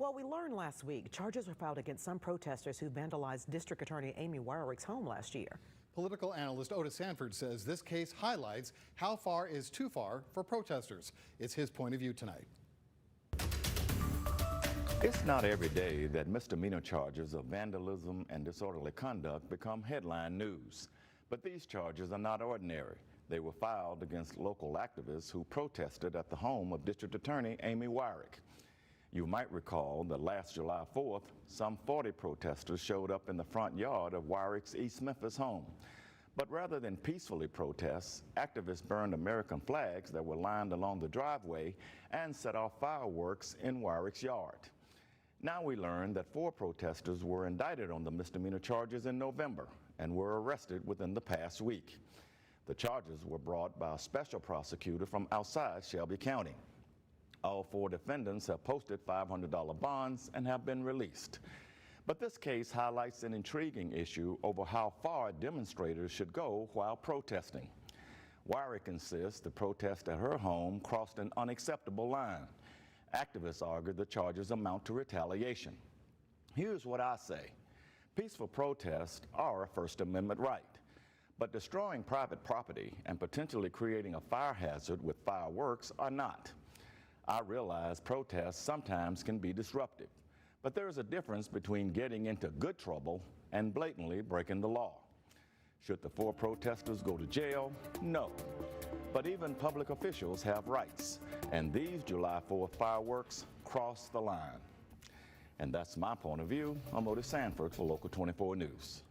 Well, we learned last week charges were filed against some protesters who vandalized District Attorney Amy Wyrick's home last year. Political analyst Otis Sanford says this case highlights how far is too far for protesters. It's his point of view tonight. It's not every day that misdemeanor charges of vandalism and disorderly conduct become headline news. But these charges are not ordinary. They were filed against local activists who protested at the home of District Attorney Amy Wyrick. You might recall that last July 4th, some 40 protesters showed up in the front yard of Wyrick's East Memphis home. But rather than peacefully protest, activists burned American flags that were lined along the driveway and set off fireworks in Wyrick's yard. Now we learn that 4 protesters were indicted on the misdemeanor charges in November and were arrested within the past week. The charges were brought by a special prosecutor from outside Shelby County. All 4 defendants have posted $500 bonds and have been released. But this case highlights an intriguing issue over how far demonstrators should go while protesting. Wyrick insists the protest at her home crossed an unacceptable line. Activists argue the charges amount to retaliation. Here's what I say. Peaceful protests are a First Amendment right, but destroying private property and potentially creating a fire hazard with fireworks are not. I realize protests sometimes can be disruptive, but there is a difference between getting into good trouble and blatantly breaking the law. Should the 4 protesters go to jail? No. But even public officials have rights, and these July 4th fireworks cross the line. And that's my point of view. I'm Otis Sanford for Local 24 News.